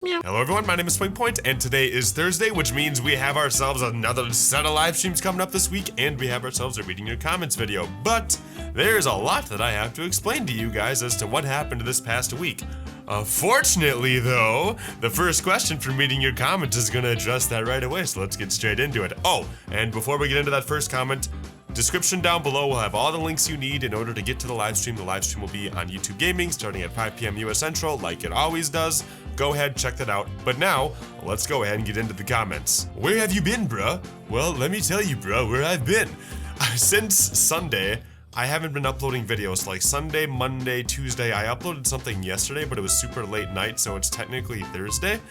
Hello everyone, my name is Swingpoynt, and today is Thursday, which means we have ourselves another set of live streams coming up this week, and we have ourselves a reading your comments video. But there's a lot that I have to explain to you guys as to what happened this past week. Fortunately though, the first question from reading your comments is going to address that right away, so let's get straight into it. Oh, and before we get into that first comment, description down below will have all the links you need in order to get to the live stream. The live stream will be on YouTube Gaming starting at 5 p.m. US Central, like it always does. Go ahead, check that out. But now, let's go ahead and get into the comments. Where have you been, bruh? Well, let me tell you, bruh, where I've been. Since Sunday, I haven't been uploading videos. Like Sunday, Monday, Tuesday. I uploaded something yesterday, but it was super late night, so it's technically Thursday.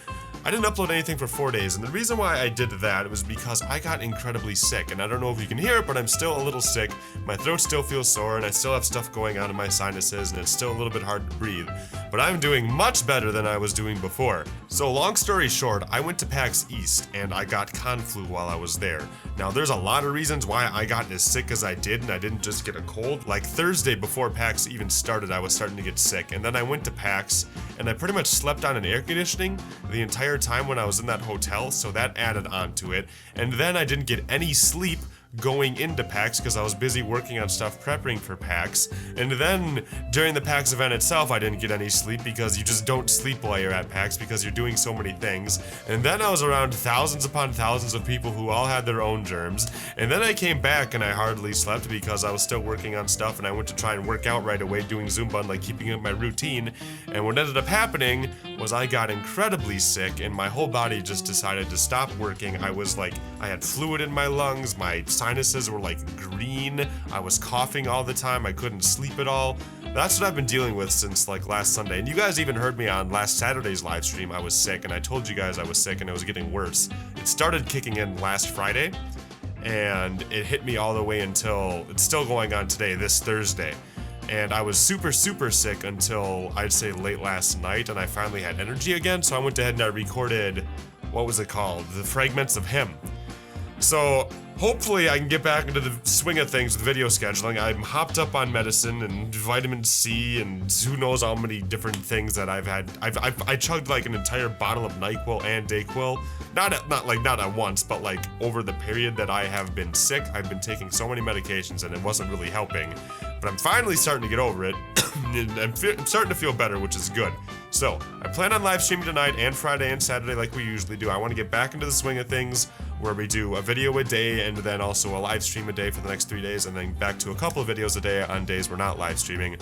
I didn't upload anything for 4 days, and the reason why I did that was because I got incredibly sick, and I don't know if you can hear it, but I'm still a little sick. My throat still feels sore, and I still have stuff going on in my sinuses, and it's still a little bit hard to breathe. But I'm doing much better than I was doing before. So long story short, I went to PAX East, and I got con flu while I was there. Now, there's a lot of reasons why I got as sick as I did, and I didn't just get a cold. Like Thursday before PAX even started, I was starting to get sick, and then I went to PAX, and I pretty much slept on an air conditioning the entire time when I was in that hotel, so that added on to it. And then I didn't get any sleep going into PAX because I was busy working on stuff prepping for PAX. And then during the PAX event itself, I didn't get any sleep because you just don't sleep while you're at PAX because you're doing so many things. And then I was around thousands upon thousands of people who all had their own germs. And then I came back and I hardly slept because I was still working on stuff, and I went to try and work out right away doing Zumba and like keeping up my routine. And what ended up happening was I got incredibly sick and my whole body just decided to stop working. I was like, I had fluid in my lungs, my sinuses were like green, I was coughing all the time, I couldn't sleep at all. That's what I've been dealing with since like last Sunday. And you guys even heard me on last Saturday's live stream. I was sick, and I told you guys I was sick and it was getting worse. It started kicking in last Friday, and it hit me all the way until it's still going on today, this Thursday. And I was super sick until I'd say late last night, and I finally had energy again, so I went ahead and I recorded, what was it called? The Fragments of Him. So hopefully I can get back into the swing of things with video scheduling. I'm hopped up on medicine and vitamin C and who knows how many different things that I've had. I chugged like an entire bottle of NyQuil and DayQuil. Not at once, but like over the period that I have been sick, I've been taking so many medications and it wasn't really helping. But I'm finally starting to get over it, and I'm starting to feel better, which is good. So, I plan on live streaming tonight and Friday and Saturday like we usually do. I want to get back into the swing of things where we do a video a day and then also a live stream a day for the next 3 days, and then back to a couple of videos a day on days we're not live streaming.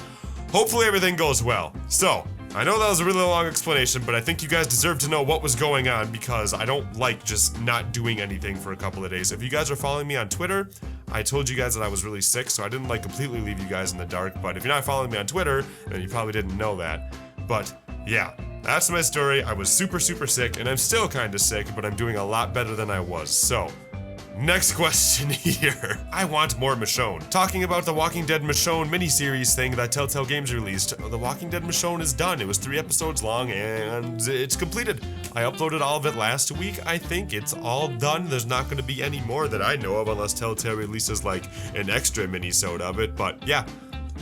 Hopefully everything goes well. So, I know that was a really long explanation, but I think you guys deserve to know what was going on because I don't like just not doing anything for a couple of days. If you guys are following me on Twitter, I told you guys that I was really sick, so I didn't like completely leave you guys in the dark, but if you're not following me on Twitter, then you probably didn't know that. But yeah, that's my story. I was super sick, and I'm still kinda sick, but I'm doing a lot better than I was. So, next question here. I want more Michonne. Talking about the Walking Dead Michonne miniseries thing that Telltale Games released. The Walking Dead Michonne is done. It was 3 episodes long and it's completed. I uploaded all of it last week. I think it's all done. There's not going to be any more that I know of unless Telltale releases like an extra mini-sode of it. But yeah,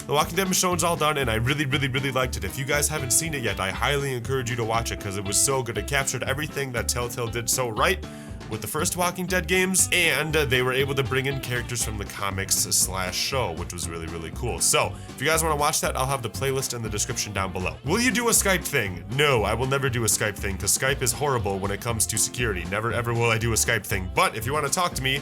The Walking Dead Michonne's all done, and I really liked it. If you guys haven't seen it yet, I highly encourage you to watch it because it was so good. It captured everything that Telltale did so right with the first Walking Dead games, and they were able to bring in characters from the comics/show, which was really cool. So, if you guys want to watch that, I'll have the playlist in the description down below. Will you do a Skype thing? No, I will never do a Skype thing, because Skype is horrible when it comes to security. Never ever will I do a Skype thing. But if you want to talk to me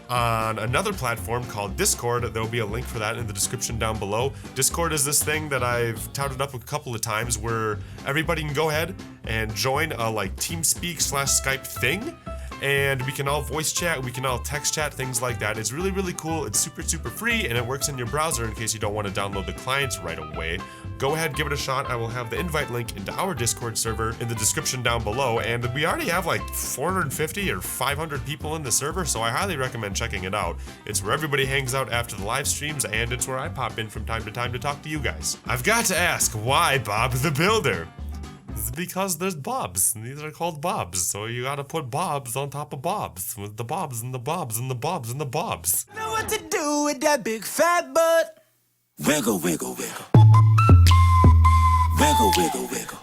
on another platform called Discord, there will be a link for that in the description down below. Discord is this thing that I've touted up a couple of times where everybody can go ahead and join a like TeamSpeak/Skype thing, and we can all voice chat, we can all text chat, things like that. It's really cool. It's super free, and it works in your browser in case you don't want to download the clients right away. Go ahead, give it a shot. I will have the invite link into our Discord server in the description down below, and we already have like 450 or 500 people in the server, so I highly recommend checking it out. It's where everybody hangs out after the live streams, and it's where I pop in from time to time to talk to you guys. I've got to ask, why Bob the Builder? It's because there's bobs, and these are called bobs, so you gotta put bobs on top of bobs, with the bobs and the bobs and the bobs and the bobs. Know what to do with that big fat butt? Wiggle, wiggle, wiggle. Wiggle, wiggle, wiggle.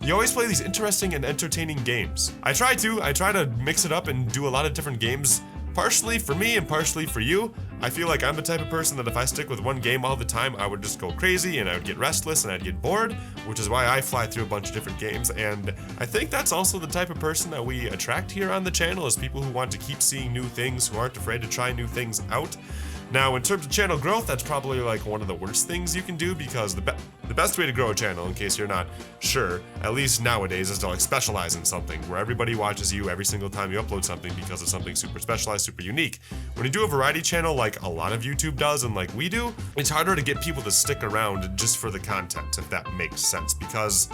you always play these interesting and entertaining games. I try to mix it up and do a lot of different games, partially for me and partially for you. I feel like I'm the type of person that if I stick with one game all the time, I would just go crazy and I would get restless and I'd get bored, which is why I fly through a bunch of different games. And I think that's also the type of person that we attract here on the channel, is people who want to keep seeing new things, who aren't afraid to try new things out. Now, in terms of channel growth, that's probably like one of the worst things you can do, because the best way to grow a channel, in case you're not sure, at least nowadays, is to like specialize in something where everybody watches you every single time you upload something because of something super specialized, super unique. When you do a variety channel like a lot of YouTube does and like we do, it's harder to get people to stick around just for the content, if that makes sense, because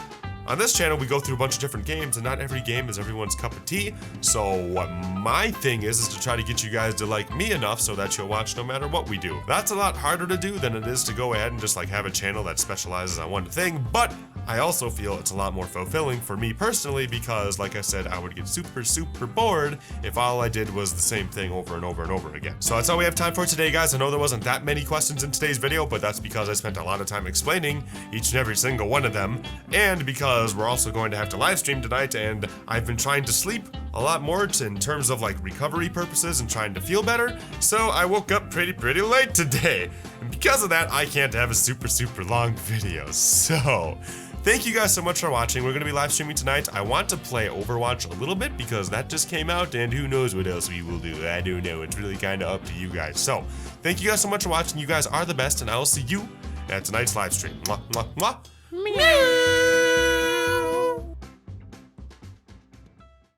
on this channel, we go through a bunch of different games, and not every game is everyone's cup of tea. So what my thing is to try to get you guys to like me enough so that you'll watch no matter what we do. That's a lot harder to do than it is to go ahead and just like have a channel that specializes on one thing, but I also feel it's a lot more fulfilling for me personally, because like I said, I would get super bored if all I did was the same thing over and over and over again. So that's all we have time for today, guys. I know there wasn't that many questions in today's video, but that's because I spent a lot of time explaining each and every single one of them, and because we're also going to have to live stream tonight, and I've been trying to sleep a lot more in terms of like recovery purposes and trying to feel better, so I woke up pretty late today, and because of that I can't have a super long video. So thank you guys so much for watching. We're going to be live streaming tonight. I want to play Overwatch a little bit because that just came out, and who knows what else we will do. I don't know. It's really kind of up to you guys. So thank you guys so much for watching. You guys are the best, and I will see you at tonight's live stream. Mwah, mwah, mwah. Meow.